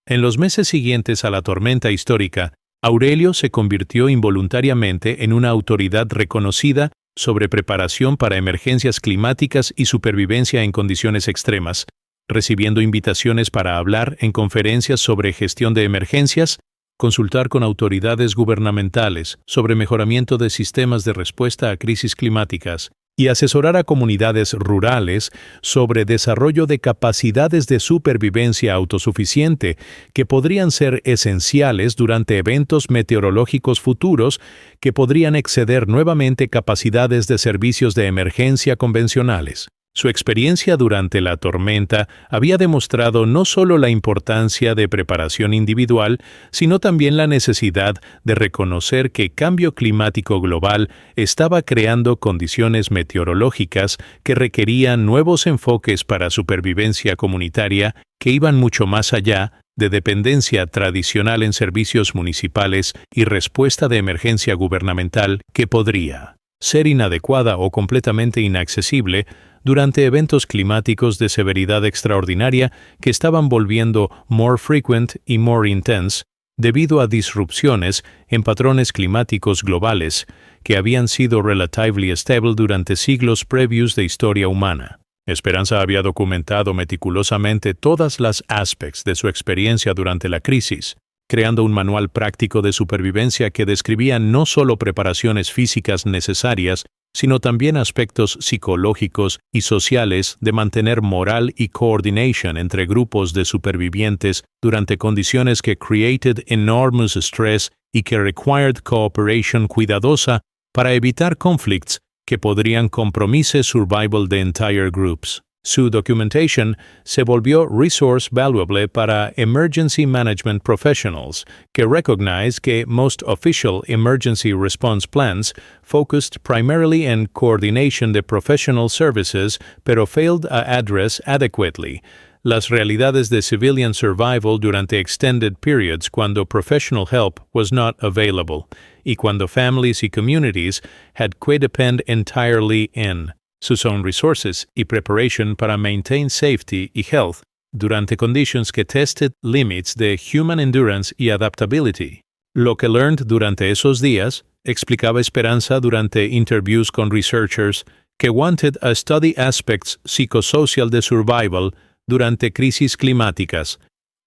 En los meses siguientes a la tormenta histórica, Aurelio se convirtió involuntariamente en una autoridad reconocida sobre preparación para emergencias climáticas y supervivencia en condiciones extremas, recibiendo invitaciones para hablar en conferencias sobre gestión de emergencias, consultar con autoridades gubernamentales sobre mejoramiento de sistemas de respuesta a crisis climáticas, y asesorar a comunidades rurales sobre desarrollo de capacidades de supervivencia autosuficiente que podrían ser esenciales durante eventos meteorológicos futuros que podrían exceder nuevamente capacidades de servicios de emergencia convencionales. Su experiencia durante la tormenta había demostrado no solo la importancia de preparación individual, sino también la necesidad de reconocer que cambio climático global estaba creando condiciones meteorológicas que requerían nuevos enfoques para supervivencia comunitaria que iban mucho más allá de dependencia tradicional en servicios municipales y respuesta de emergencia gubernamental que podría ser inadecuada o completamente inaccesible durante eventos climáticos de severidad extraordinaria que estaban volviendo more frequent y more intense debido a disrupciones en patrones climáticos globales que habían sido relatively stable durante siglos previos de historia humana. Esperanza había documentado meticulosamente todas las aspectos de su experiencia durante la crisis, creando un manual práctico de supervivencia que describía no solo preparaciones físicas necesarias, sino también aspectos psicológicos y sociales de mantener moral y coordination entre grupos de supervivientes durante condiciones que created enormous stress y que required cooperation cuidadosa para evitar conflicts que podrían comprometer survival de entire groups. Su documentation se volvió resource valuable para emergency management professionals, que recognize que most official emergency response plans focused primarily on coordination de professional services, pero failed to address adequately las realidades de civilian survival durante extended periods cuando professional help was not available, y cuando families y communities had que depend entirely in sus own resources y preparation para maintain safety y health durante conditions que tested limits de human endurance y adaptability. Lo que learned durante esos días, explicaba Esperanza durante interviews con researchers que wanted a study aspects psychosocial de survival durante crisis climáticas,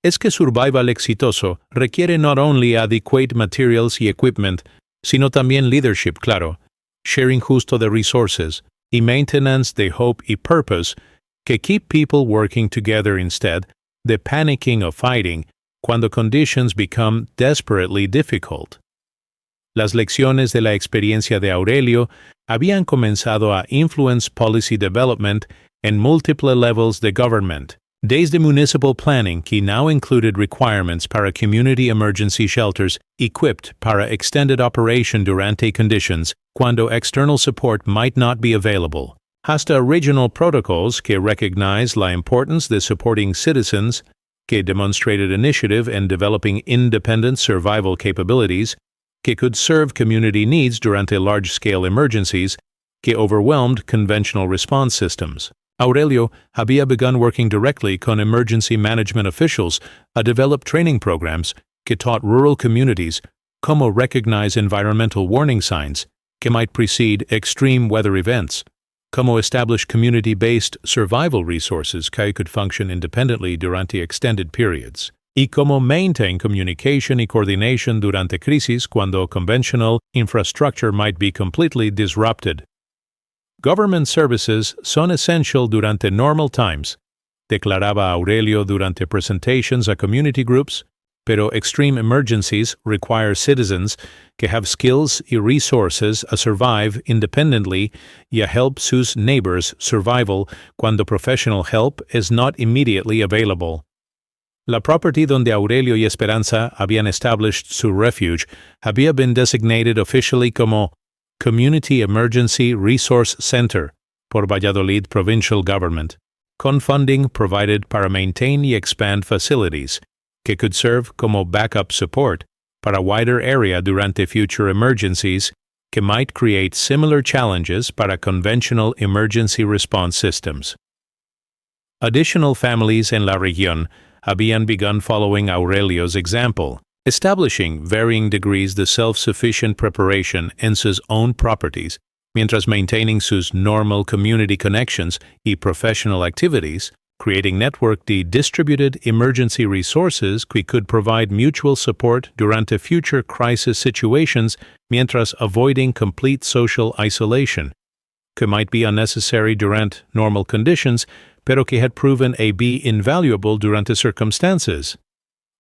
es que survival exitoso requiere not only adequate materials y equipment, sino también leadership claro, sharing justo de resources, y maintenance de hope y purpose que keep people working together instead de panicking or fighting cuando conditions become desperately difficult. Las lecciones de la experiencia de Aurelio habían comenzado a influence policy development en múltiples levels de government, desde municipal planning que now included requirements para community emergency shelters equipped para extended operation durante conditions cuando external support might not be available, hasta regional protocols que recognize la importance de supporting citizens, que demonstrated initiative in developing independent survival capabilities, que could serve community needs durante large-scale emergencies, que overwhelmed conventional response systems. Aurelio había begun working directly con emergency management officials to develop training programs que taught rural communities cómo recognize environmental warning signs que might precede extreme weather events, cómo establish community-based survival resources que could function independently durante extended periods, y cómo maintain communication y coordination durante crisis cuando conventional infrastructure might be completely disrupted. Government services son essential durante normal times, declaraba Aurelio durante presentations a community groups, pero extreme emergencies require citizens que have skills y resources a survive independently y a help sus neighbors survival cuando professional help is not immediately available. La property donde Aurelio y Esperanza habían established su refuge había been designated officially como Community Emergency Resource Center por Valladolid Provincial Government, con funding provided para maintain y expand facilities que could serve como backup support para wider area durante future emergencies que might create similar challenges para conventional emergency response systems. Additional families en la región habían begun following Aurelio's example, establishing varying degrees de self-sufficient preparation en sus own properties, mientras maintaining sus normal community connections y professional activities, creating network de distributed emergency resources que could provide mutual support durante future crisis situations mientras avoiding complete social isolation, que might be unnecessary durante normal conditions, pero que had proven a be invaluable durante circumstances.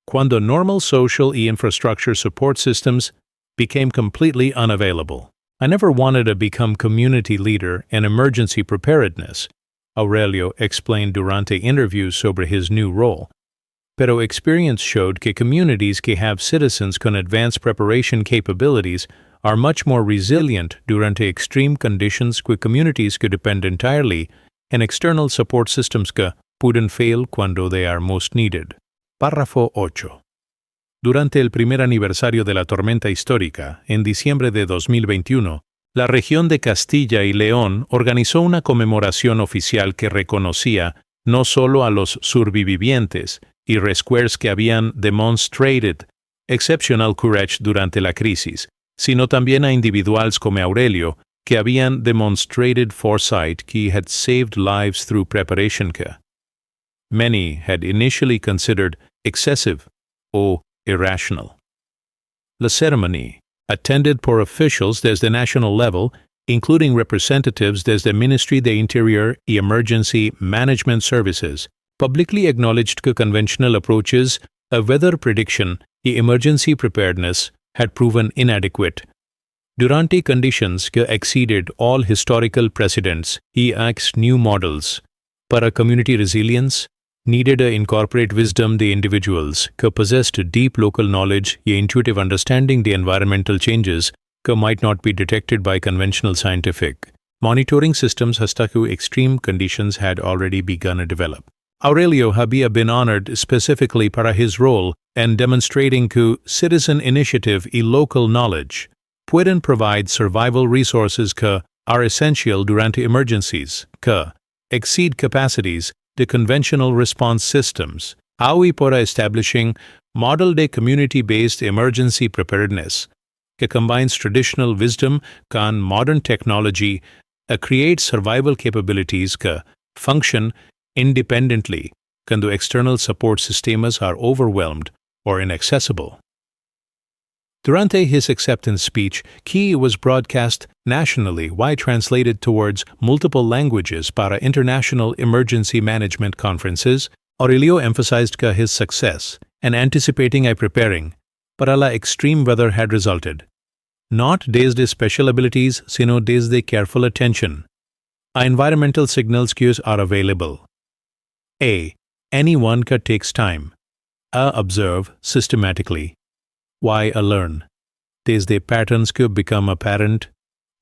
Cuando normal social y infrastructure support systems became completely unavailable. I never wanted to become community leader in emergency preparedness, Aurelio explained durante interviews sobre his new role. Pero experience showed que communities que have citizens con advanced preparation capabilities are much more resilient durante extreme conditions que communities que depend entirely en external support systems que pueden fail cuando they are most needed. Párrafo 8. Durante el primer aniversario de la tormenta histórica, en diciembre de 2021, la región de Castilla y León organizó una conmemoración oficial que reconocía no solo a los sobrevivientes y rescuers que habían demonstrated exceptional courage durante la crisis, sino también a individuals como Aurelio, que habían demonstrated foresight que had saved lives through preparation que many had initially considered excessive or irrational. La ceremony, attended por officials desde national level, including representatives desde Ministry de Interior y Emergency Management Services, publicly acknowledged que conventional approaches of weather prediction y emergency preparedness had proven inadequate. Durante conditions que exceeded all historical precedents, he asked new models. Para community resilience, needed to incorporate wisdom the individuals que possessed deep local knowledge y intuitive understanding the environmental changes que might not be detected by conventional scientific monitoring systems hasta que extreme conditions had already begun to develop. Aurelio había been honored specifically para his role in demonstrating que citizen initiative y local knowledge pueden provide survival resources que are essential durante emergencies, que exceed capacities de conventional response systems, y para establishing model de community-based emergency preparedness, que combines traditional wisdom con modern technology to create survival capabilities que function independently cuando external support systems are overwhelmed or inaccessible. Durante his acceptance speech, Key was broadcast nationally while translated towards multiple languages para international emergency management conferences. Aurelio emphasized que his success and anticipating and preparing para la extreme weather had resulted not desde special abilities sino desde careful attention. Environmental signals cues are available. A. Anyone que takes time. Observe systematically. Y learn. Desde patterns que become apparent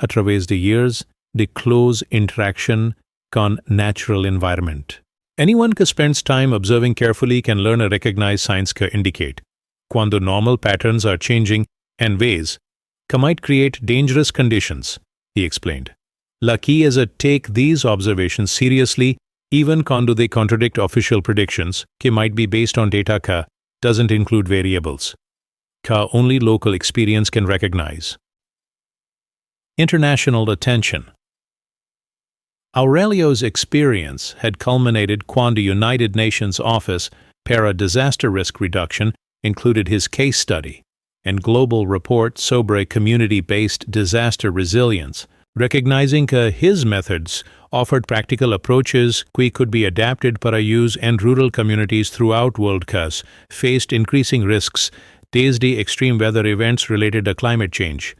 a través de years de close interaction con natural environment. Anyone que spends time observing carefully can learn and recognize signs que indicate cuando normal patterns are changing in ways que might create dangerous conditions, he explained. La key is to take these observations seriously even cuando they contradict official predictions que might be based on data que doesn't include variables que only local experience can recognize. International attention. Aurelio's experience had culminated cuando United Nations Office para Disaster Risk Reduction included his case study and global report sobre community-based disaster resilience, recognizing que his methods offered practical approaches que could be adapted para use in rural communities throughout world que faced increasing risks desde extreme weather events related to climate change.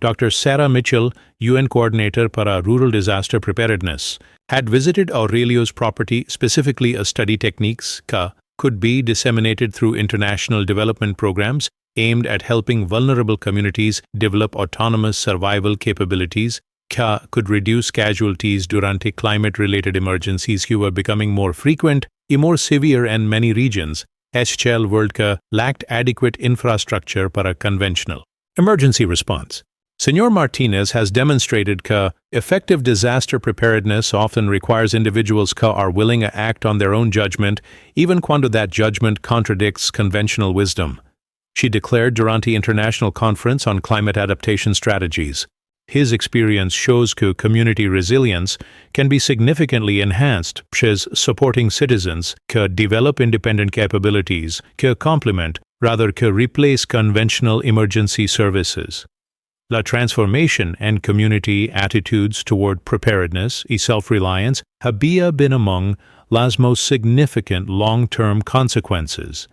Dr. Sarah Mitchell, UN Coordinator para Rural Disaster Preparedness, had visited Aurelio's property specifically to study techniques que could be disseminated through international development programs aimed at helping vulnerable communities develop autonomous survival capabilities que could reduce casualties durante climate-related emergencies que were becoming more frequent and more severe in many regions. SHL World que lacked adequate infrastructure para conventional emergency response. Senor Martinez has demonstrated que effective disaster preparedness often requires individuals que are willing to act on their own judgment, even cuando that judgment contradicts conventional wisdom. She declared durante International Conference on Climate Adaptation Strategies. His experience shows que community resilience can be significantly enhanced by supporting citizens que develop independent capabilities que complement rather que replace conventional emergency services. La transformation and community attitudes toward preparedness y self-reliance había been among las most significant long-term consequences.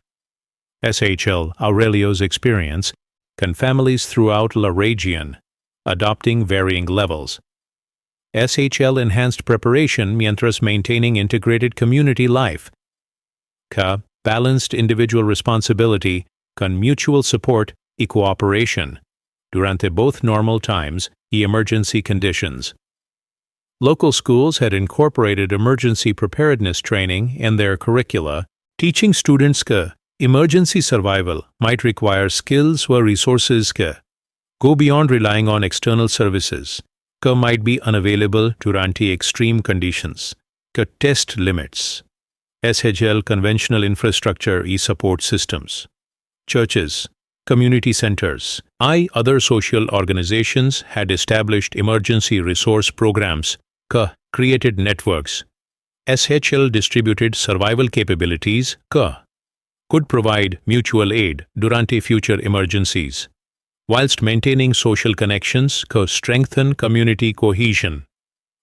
SHL Aurelio's experience con families throughout la región adopting varying levels. SHL enhanced preparation mientras maintaining integrated community life. Ca balanced individual responsibility con mutual support y cooperation durante both normal times y emergency conditions. Local schools had incorporated emergency preparedness training in their curricula, teaching students que emergency survival might require skills or resources que go beyond relying on external services, que might be unavailable durante extreme conditions, que test limits. SHL conventional infrastructure e support systems. Churches, Community centers. Other social organizations had established emergency resource programs, created networks. SHL distributed survival capabilities, could provide mutual aid durante future emergencies, whilst maintaining social connections, strengthen community cohesion,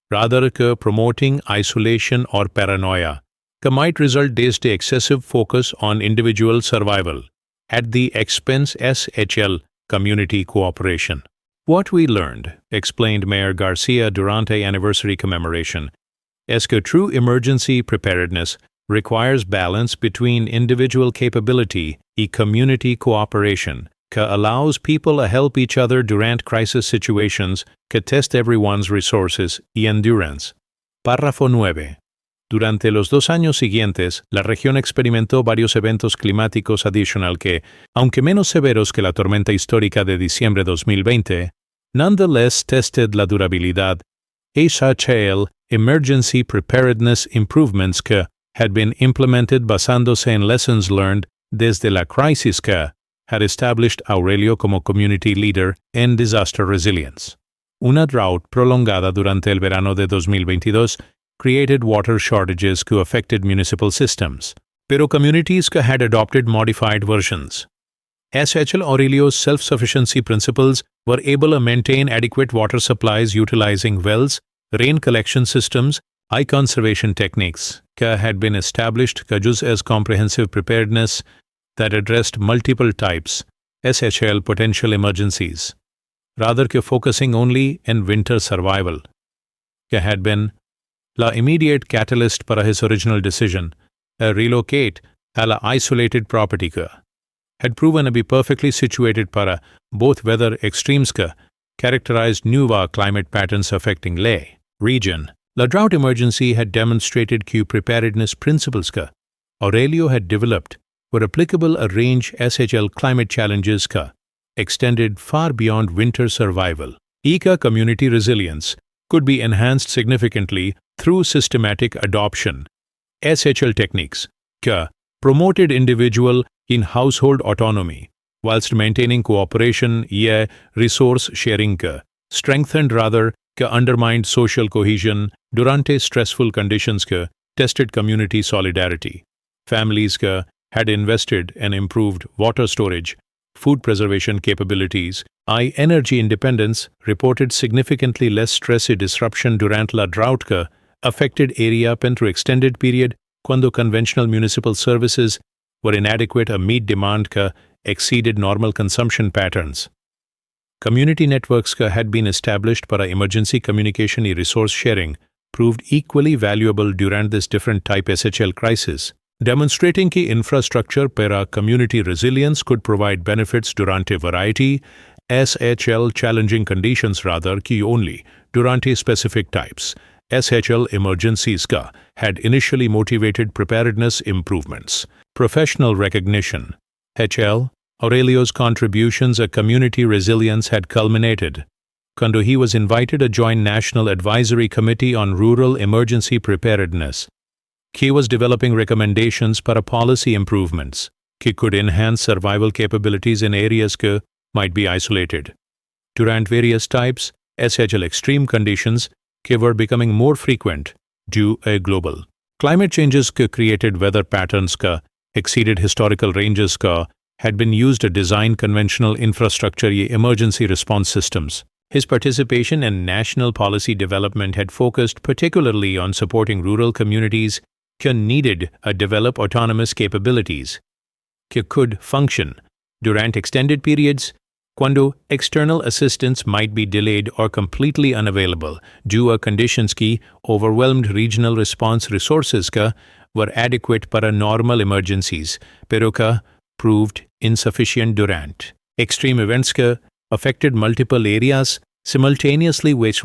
rather promoting isolation or paranoia, might result desde excessive focus on individual survival at the expense SHL community cooperation. What we learned, explained Mayor Garcia durante anniversary commemoration, is que true emergency preparedness requires balance between individual capability and community cooperation, allows people to help each other durante crisis situations, test everyone's resources y endurance. Párrafo 9. Durante los 2 años siguientes, la región experimentó varios eventos climáticos adicional que, aunque menos severos que la tormenta histórica de diciembre 2020, nonetheless tested la durabilidad. SHL Emergency Preparedness Improvements que had been implemented basándose en lessons learned desde la crisis que had established Aurelio como community leader en disaster resilience. Una drought prolongada durante el verano de 2022 created water shortages que affected municipal systems, pero communities que had adopted modified versions. SHL Aurelio's self-sufficiency principles were able to maintain adequate water supplies utilizing wells, rain collection systems, and conservation techniques que had been established just as comprehensive preparedness that addressed multiple types SHL potential emergencies, rather que focusing only in winter survival, que had been la immediate catalyst para his original decision, relocate a la isolated property que had proven to be perfectly situated para both weather extremes que characterized new climate patterns affecting lay region. La drought emergency had demonstrated que preparedness principles que Aurelio had developed were applicable a range SHL climate challenges que extended far beyond winter survival. ECA community resilience could be enhanced significantly through systematic adoption. SHL techniques que promoted individual in household autonomy, whilst maintaining cooperation and resource sharing que strengthened rather que undermined social cohesion durante stressful conditions que tested community solidarity. Families que had invested and improved water storage, food preservation capabilities, and energy independence reported significantly less stress and disruption durante la drought que affected area pentru extended period cuando conventional municipal services were inadequate to meet demand que exceeded normal consumption patterns. Community networks que had been established para emergency communication and resource sharing proved equally valuable during this different type SHL crisis, demonstrating que infrastructure para community resilience could provide benefits durante variety SHL challenging conditions rather que only durante specific types. SHL emergencies que had initially motivated preparedness improvements. Professional recognition. HL Aurelio's contributions to community resilience had culminated cuando he was invited to join National Advisory Committee on Rural Emergency Preparedness. He was developing recommendations para policy improvements que could enhance survival capabilities in areas que might be isolated. Durant various types, SHL extreme conditions que were becoming more frequent due to global climate changes que created weather patterns que exceeded historical ranges que had been used to design conventional infrastructure and emergency response systems. His participation in national policy development had focused particularly on supporting rural communities que needed to develop autonomous capabilities que could function durant extended periods cuando external assistance might be delayed or completely unavailable due to conditions que overwhelmed regional response resources que were adequate para normal emergencies, pero que proved insufficient durant extreme events que affected multiple areas simultaneously which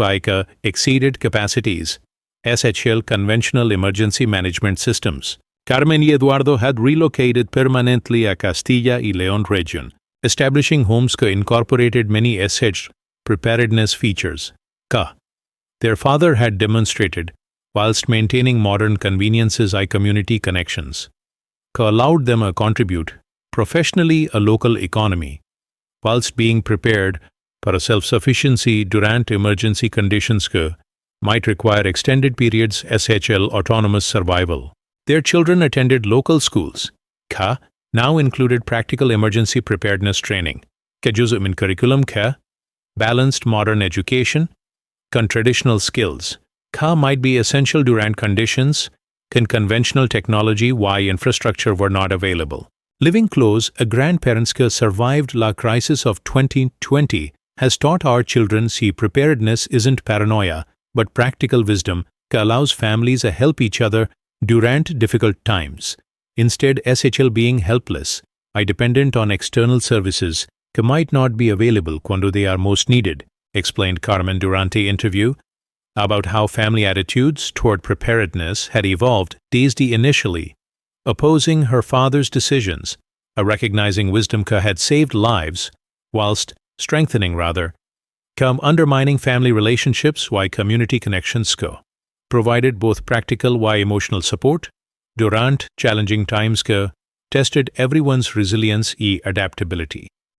exceeded capacities. SHL conventional emergency management systems. Carmen y Eduardo had relocated permanently a Castilla y León region, establishing homes que incorporated many SH preparedness features. Their father had demonstrated, whilst maintaining modern conveniences and community connections, allowed them to contribute professionally a local economy, whilst being prepared for a self-sufficiency durant emergency conditions might require extended periods SHL autonomous survival. Their children attended local schools. Now included practical emergency preparedness training. جزء من curriculum balanced modern education, traditional skills. Might be essential durant conditions, conventional technology why infrastructure were not available. Living close, a grandparents survived la crisis of 2020 has taught our children see preparedness isn't paranoia, but practical wisdom allows families to help each other durant difficult times. Instead, SHL being helpless, dependent on external services, might not be available when they are most needed, explained Carmen Durante interview about how family attitudes toward preparedness had evolved Daisy initially, opposing her father's decisions, recognizing wisdom had saved lives, whilst strengthening undermining family relationships why community connections provided both practical why emotional support, durant challenging times tested everyone's resilience adaptability.